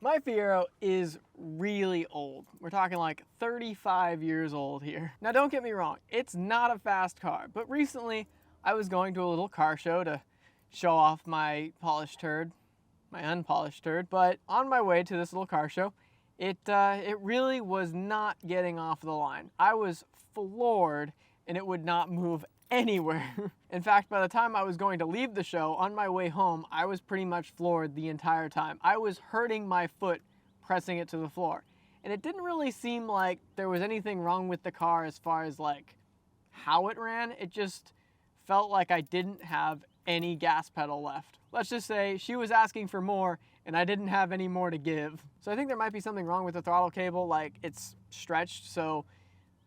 My Fiero is really old. We're talking like 35 years old here. Now don't get me wrong, it's not a fast car, but recently I was going to a little car show to show off my polished turd, my unpolished turd, but on my way to this little car show, it really was not getting off the line. I was floored and it would not move anywhere. In fact, by the time I was going to leave the show, on my way home, I was pretty much floored the entire time. I was hurting my foot pressing it to the floor. And it didn't really seem like there was anything wrong with the car as far as like how it ran. It just felt like I didn't have any gas pedal left. Let's just say she was asking for more and I didn't have any more to give. So I think there might be something wrong with the throttle cable, like it's stretched so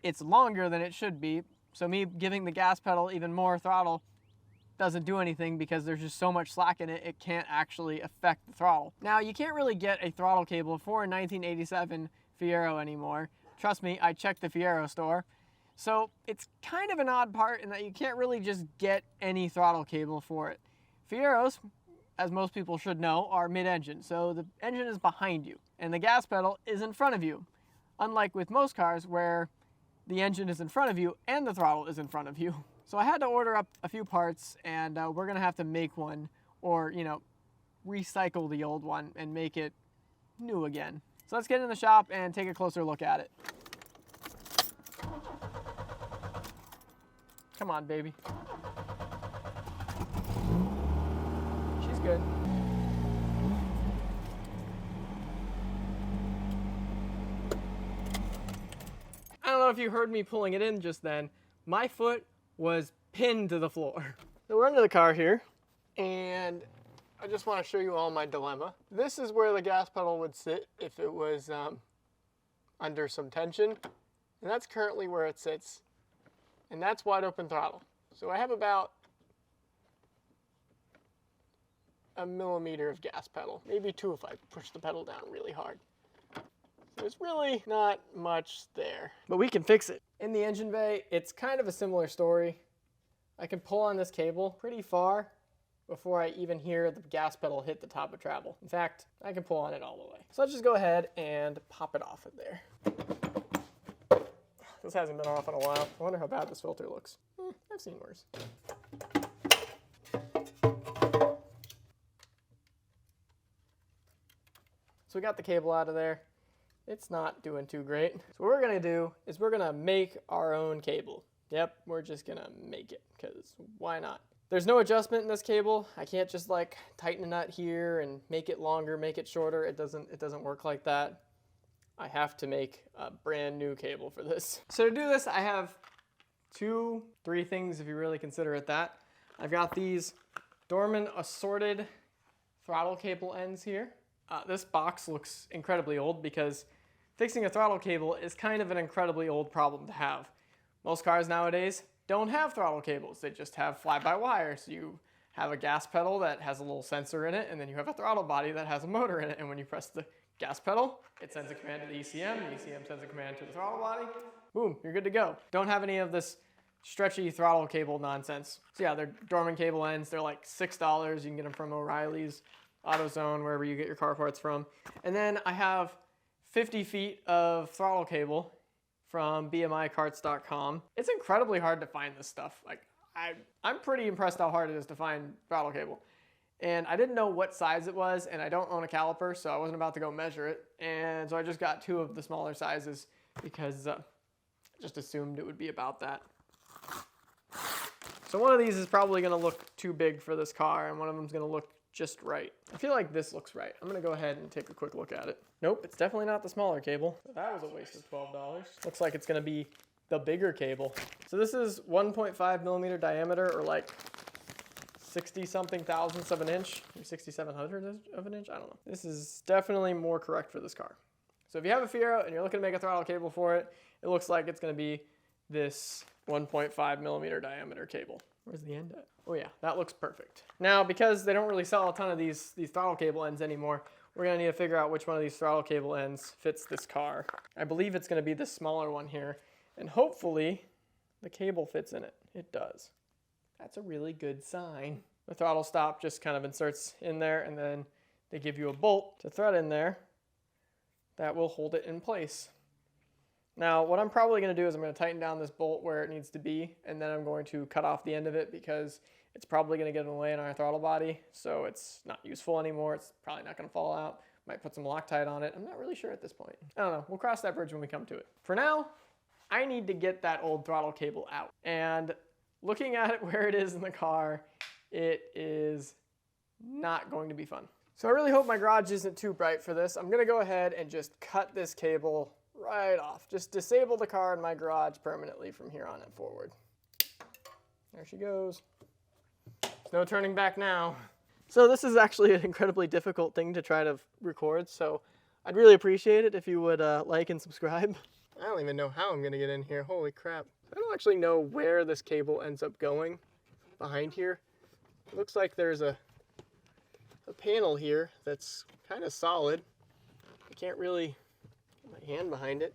it's longer than it should be. So me giving the gas pedal even more throttle doesn't do anything because there's just so much slack in it, it can't actually affect the throttle. Now, you can't really get a throttle cable for a 1987 Fiero anymore. Trust me, I checked the Fiero store. So it's kind of an odd part in that you can't really just get any throttle cable for it. Fieros, as most people should know, are mid-engine, so the engine is behind you and the gas pedal is in front of you. Unlike with most cars where the engine is in front of you and the throttle is in front of you. So I had to order up a few parts and we're gonna have to make one or, you know, recycle the old one and make it new again. So let's get in the shop and take a closer look at it. Come on, baby. She's good. I don't know if you heard me pulling it in just then. My foot was pinned to the floor. So we're under the car here, and I just want to show you all my dilemma. This is where the gas pedal would sit if it was under some tension, and that's currently where it sits, and that's wide open throttle. So I have about a millimeter of gas pedal, maybe 2 if I push the pedal down really hard. There's really not much there, but we can fix it. In the engine bay, it's kind of a similar story. I can pull on this cable pretty far before I even hear the gas pedal hit the top of travel. In fact, I can pull on it all the way. So let's just go ahead and pop it off of there. This hasn't been off in a while. I wonder how bad this filter looks. I've seen worse. So we got the cable out of there. It's not doing too great. So what we're gonna do is we're gonna make our own cable. Yep, we're just gonna make it, because why not? There's no adjustment in this cable. I can't just like tighten a nut here and make it longer, make it shorter. It doesn't work like that. I have to make a brand new cable for this. So to do this, I have 2, 3 things if you really consider it that. I've got these Dorman assorted throttle cable ends here. This box looks incredibly old because fixing a throttle cable is kind of an incredibly old problem to have. Most cars nowadays don't have throttle cables. They just have fly-by-wire. So you have a gas pedal that has a little sensor in it, and then you have a throttle body that has a motor in it. And when you press the gas pedal, it sends a command to the ECM sends a command to the throttle body. Boom, you're good to go. Don't have any of this stretchy throttle cable nonsense. So yeah, they're Dorman cable ends. They're like $6. You can get them from O'Reilly's, AutoZone, wherever you get your car parts from. And then I have 50 feet of throttle cable from bmicarts.com. It's incredibly hard to find this stuff. Like I'm pretty impressed how hard it is to find throttle cable. And I didn't know what size it was, and I don't own a caliper, so I wasn't about to go measure it. And so I just got 2 of the smaller sizes because I just assumed it would be about that. So one of these is probably gonna look too big for this car, and one of them's gonna look just right. I feel like this looks right. I'm gonna go ahead and take a quick look at it. Nope, it's definitely not the smaller cable. That was a waste of $12. Looks like it's gonna be the bigger cable. So this is 1.5 millimeter diameter, or like 60 something thousandths of an inch, 6,700 of an inch, I don't know. This is definitely more correct for this car. So if you have a Fiero and you're looking to make a throttle cable for it, it looks like it's gonna be this 1.5 millimeter diameter cable. Where's the end at? Oh yeah, that looks perfect. Now, because they don't really sell a ton of these throttle cable ends anymore, we're gonna need to figure out which one of these throttle cable ends fits this car. I believe it's gonna be this smaller one here, and hopefully the cable fits in it. It does. That's a really good sign. The throttle stop just kind of inserts in there, and then they give you a bolt to thread in there, that will hold it in place. Now, what I'm probably going to do is I'm going to tighten down this bolt where it needs to be, and then I'm going to cut off the end of it because it's probably going to get in the way in our throttle body, so it's not useful anymore. It's probably not going to fall out. Might put some Loctite on it. I'm not really sure at this point. I don't know. We'll cross that bridge when we come to it. For now, I need to get that old throttle cable out. And looking at it where it is in the car, it is not going to be fun. So I really hope my garage isn't too bright for this. I'm going to go ahead and just cut this cable right off. Just disable the car in my garage permanently from here on and forward. There she goes. There's no turning back now. So this is actually an incredibly difficult thing to try to record, so I'd really appreciate it if you would like and subscribe. I don't even know how I'm going to get in here. Holy crap. I don't actually know where this cable ends up going behind here. It looks like there's a panel here that's kind of solid. I can't really get my hand behind it.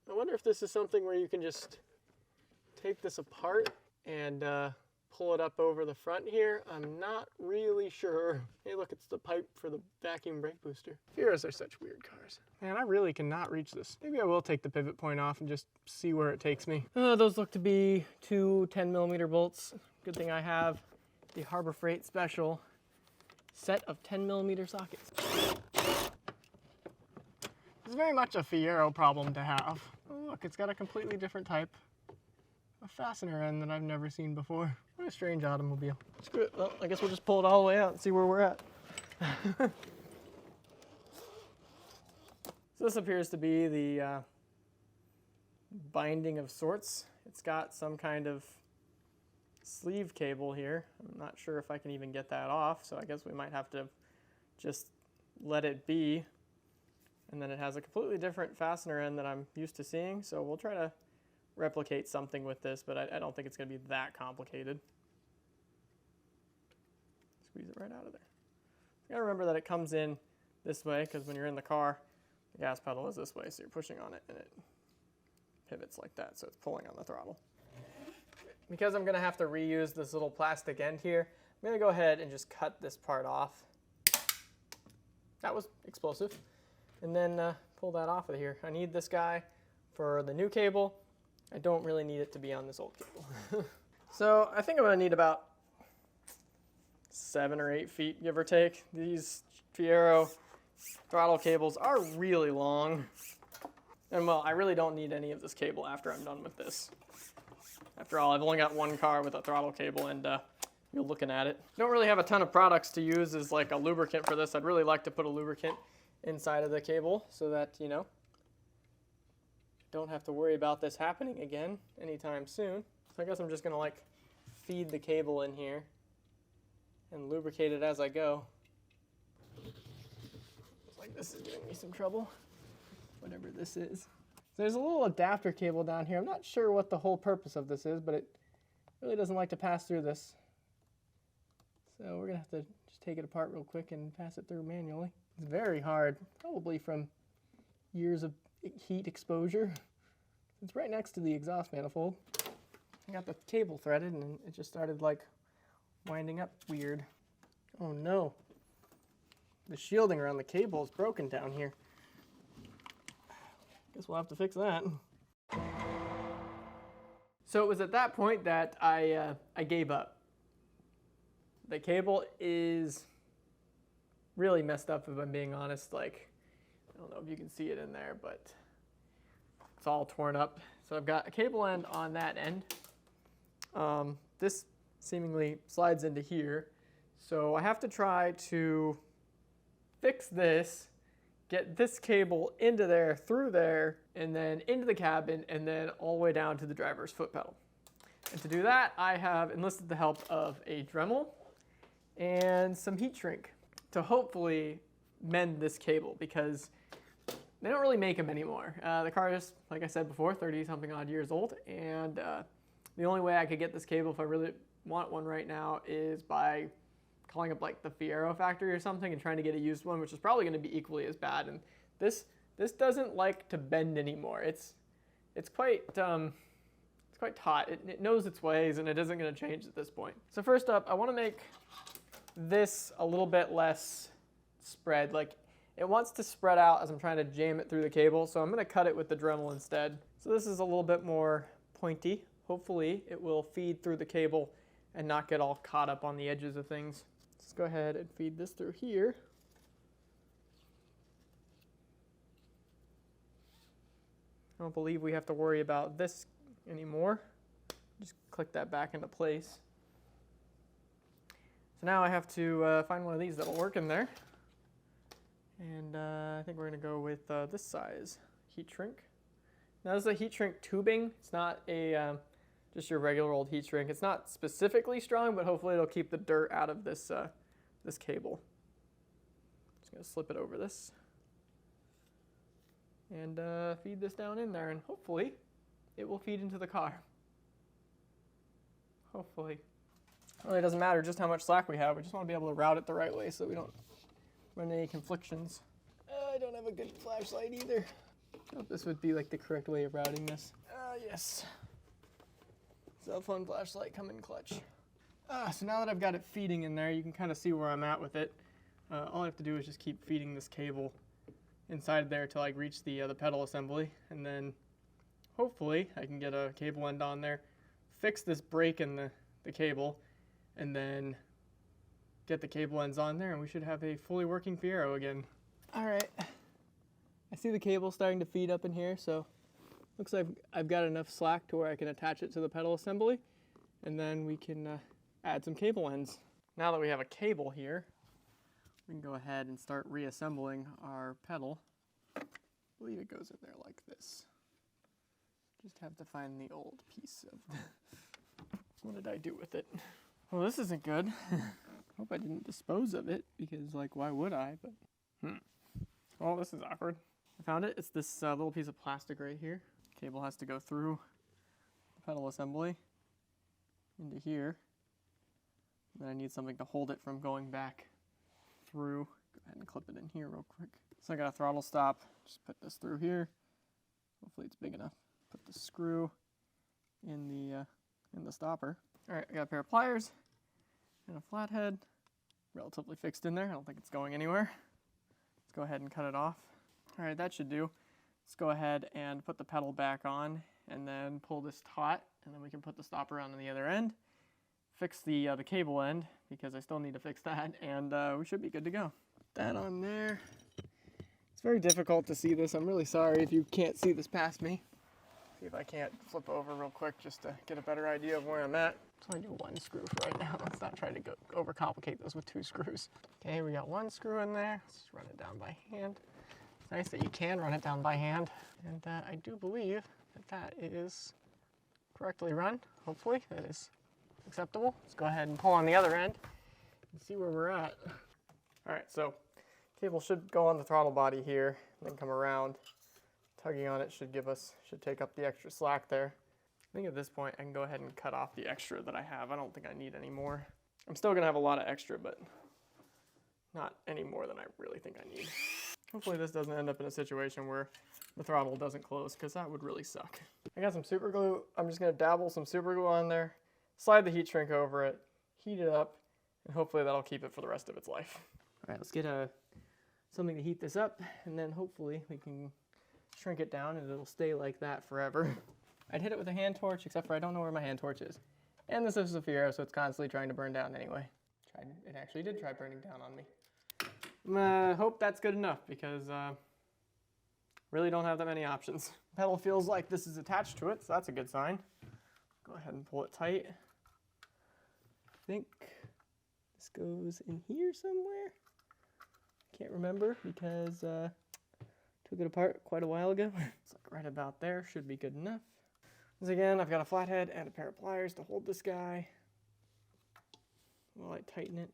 I wonder if this is something where you can just take this apart and pull it up over the front here. I'm not really sure. Hey, look, it's the pipe for the vacuum brake booster. Fieros are such weird cars. Man, I really cannot reach this. Maybe I will take the pivot point off and just see where it takes me. Those look to be two 10mm bolts. Good thing I have the Harbor Freight Special set of 10mm sockets. It's very much a fiero problem to have. Oh, look, it's got a completely different type of fastener end that I've never seen before. What a strange automobile. Screw it. Well, I guess we'll just pull it all the way out and see where we're at. So this appears to be the binding of sorts. It's got some kind of sleeve cable here. I'm not sure if I can even get that off, so I guess we might have to just let it be. And then it has a completely different fastener end that I'm used to seeing, so we'll try to replicate something with this, but I don't think it's going to be that complicated. Squeeze it right out of there. You gotta remember that it comes in this way, because when you're in the car, the gas pedal is this way, so you're pushing on it and it pivots like that, so it's pulling on the throttle. Because I'm going to have to reuse this little plastic end here, I'm going to go ahead and just cut this part off. That was explosive. And then pull that off of here. I need this guy for the new cable. I don't really need it to be on this old cable. So I think I'm going to need about 7 or 8 feet, give or take. These Fiero throttle cables are really long. And well, I really don't need any of this cable after I'm done with this. After all, I've only got one car with a throttle cable, and you're looking at it. Don't really have a ton of products to use as like a lubricant for this. I'd really like to put a lubricant inside of the cable so that, you know, don't have to worry about this happening again anytime soon. So I guess I'm just gonna like feed the cable in here and lubricate it as I go. Looks like this is giving me some trouble, whatever this is. There's a little adapter cable down here. I'm not sure what the whole purpose of this is, but it really doesn't like to pass through this. So we're gonna have to just take it apart real quick and pass it through manually. It's very hard, probably from years of heat exposure. It's right next to the exhaust manifold. I got the cable threaded and it just started like winding up weird. Oh no. The shielding around the cable is broken down here. Guess we'll have to fix that. So it was at that point that I gave up. The cable is really messed up, if I'm being honest. Like, I don't know if you can see it in there, but it's all torn up. So I've got a cable end on that end. This seemingly slides into here. So I have to try to fix this, get this cable into there, through there, and then into the cabin, and then all the way down to the driver's foot pedal. And to do that, I have enlisted the help of a Dremel and some heat shrink to hopefully mend this cable, because they don't really make them anymore. The car is, like I said before, 30-something odd years old, and the only way I could get this cable, if I really want one right now, is by calling up like the Fiero factory or something and trying to get a used one, which is probably going to be equally as bad. And this doesn't like to bend anymore. It's quite taut. It knows its ways, and it isn't going to change at this point. So first up, I want to make this a little bit less spread. Like, It wants to spread out as I'm trying to jam it through the cable, so I'm going to cut it with the Dremel instead. So this is a little bit more pointy. Hopefully it will feed through the cable and not get all caught up on the edges of things. Let's go ahead and feed this through here. I don't believe we have to worry about this anymore. Just click that back into place. So now I have to find one of these that'll work in there. And I think we're going to go with this size heat shrink. Now this is a heat shrink tubing. It's not a just your regular old heat shrink. It's not specifically strong, but hopefully it'll keep the dirt out of this this cable. Just going to slip it over this and feed this down in there, and hopefully it will feed into the car. Hopefully. It really doesn't matter just how much slack we have. We just want to be able to route it the right way so we don't run any conflictions. I don't have a good flashlight either. I hope this would be like the correct way of routing this. Yes. Cell phone flashlight come in clutch. So now that I've got it feeding in there, you can kind of see where I'm at with it. All I have to do is just keep feeding this cable inside there till I reach the pedal assembly, and then hopefully I can get a cable end on there, fix this break in the cable, and then get the cable ends on there, and we should have a fully working Fiero again. All right, I see the cable starting to feed up in here, so looks like I've got enough slack to where I can attach it to the pedal assembly, and then we can add some cable ends. Now that we have a cable here, we can go ahead and start reassembling our pedal. I believe it goes in there like this. Just have to find the old piece of what did I do with it? Well, this isn't good. Hope I didn't dispose of it, because like, why would I? But well, this is awkward. I found it. It's this little piece of plastic right here. Cable has to go through the pedal assembly into here. And then I need something to hold it from going back through. Go ahead and clip it in here real quick. So I got a throttle stop. Just put this through here. Hopefully it's big enough. Put the screw in the stopper. All right, I got a pair of pliers and a flathead, relatively fixed in there. I don't think it's going anywhere. Let's go ahead and cut it off. All right, that should do. Let's go ahead and put the pedal back on, and then pull this taut, and then we can put the stopper on the other end. Fix the cable end, because I still need to fix that, and we should be good to go. Put that on there. It's very difficult to see this. I'm really sorry if you can't see this past me. See if I can't flip over real quick just to get a better idea of where I'm at. So I do one screw for right now. Let's not try to overcomplicate this with two screws. Okay, we got one screw in there. Let's just run it down by hand. It's nice that you can run it down by hand. And I do believe that is correctly run. Hopefully that is acceptable. Let's go ahead and pull on the other end and see where we're at. All right, so cable should go on the throttle body here and then come around. Tugging on it should take up the extra slack there. I think at this point I can go ahead and cut off the extra that I have. I don't think I need any more. I'm still gonna have a lot of extra, but not any more than I really think I need. Hopefully this doesn't end up in a situation where the throttle doesn't close, because that would really suck. I got some super glue. I'm just gonna dabble some super glue on there, slide the heat shrink over it, heat it up, and hopefully that'll keep it for the rest of its life. All right, let's get something to heat this up, and then hopefully we can shrink it down and it'll stay like that forever. I'd hit it with a hand torch, except for I don't know where my hand torch is. And this is a Fiero, so it's constantly trying to burn down anyway. It actually did try burning down on me. Hope that's good enough, because really don't have that many options. Pedal feels like this is attached to it, so that's a good sign. Go ahead and pull it tight. I think this goes in here somewhere. Can't remember, because took it apart quite a while ago. It's like right about there, should be good enough. Once again, I've got a flathead and a pair of pliers to hold this guy while I tighten it.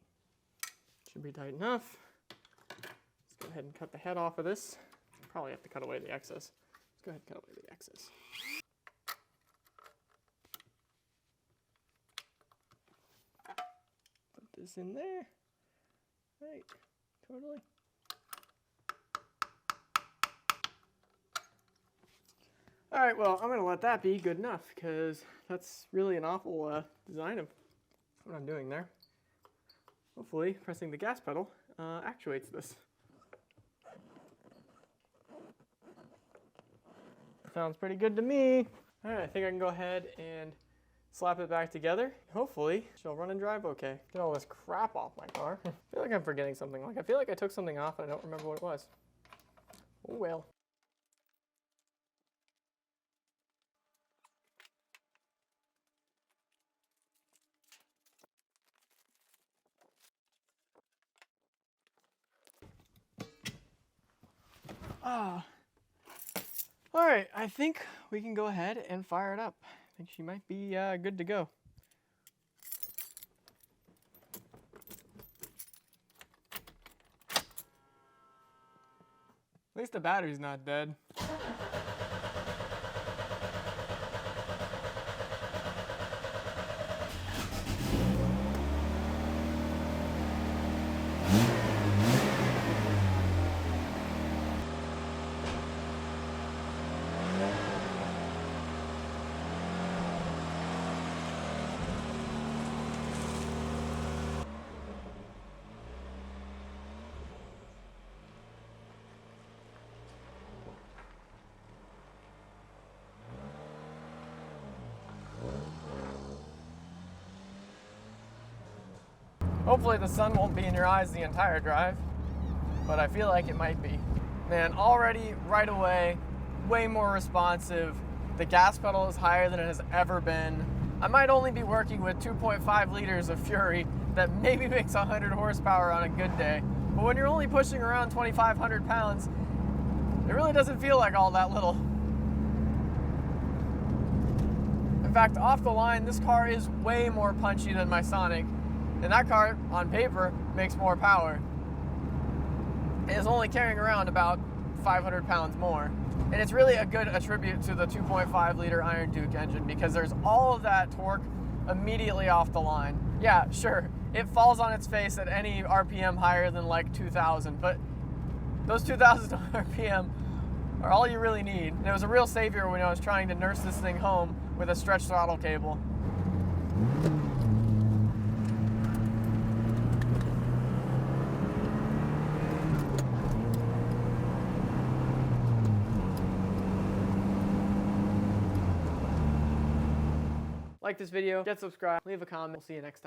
Should be tight enough. Let's go ahead and cut the head off of this. Probably have to cut away the excess. Let's go ahead and cut away the excess. Put this in there. Right, totally. All right, well, I'm gonna let that be good enough, because that's really an awful design of what I'm doing there. Hopefully, pressing the gas pedal actuates this. Sounds pretty good to me. All right, I think I can go ahead and slap it back together. Hopefully, she'll run and drive okay. Get all this crap off my car. I feel like I'm forgetting something. Like, I feel like I took something off and I don't remember what it was. Oh well. All right, I think we can go ahead and fire it up. I think she might be good to go. At least the battery's not dead. Hopefully the sun won't be in your eyes the entire drive, but I feel like it might be. Man, already right away, way more responsive. The gas pedal is higher than it has ever been. I might only be working with 2.5 liters of Fury that maybe makes 100 horsepower on a good day. But when you're only pushing around 2,500 pounds, it really doesn't feel like all that little. In fact, off the line, this car is way more punchy than my Sonic. And that car, on paper, makes more power. It is only carrying around about 500 pounds more. And it's really a good attribute to the 2.5 liter Iron Duke engine because there's all of that torque immediately off the line. Yeah, sure, it falls on its face at any RPM higher than like 2,000, but those 2,000 RPM are all you really need. And it was a real savior when I was trying to nurse this thing home with a stretch throttle cable. Like this video, get subscribed, leave a comment. We'll see you next time.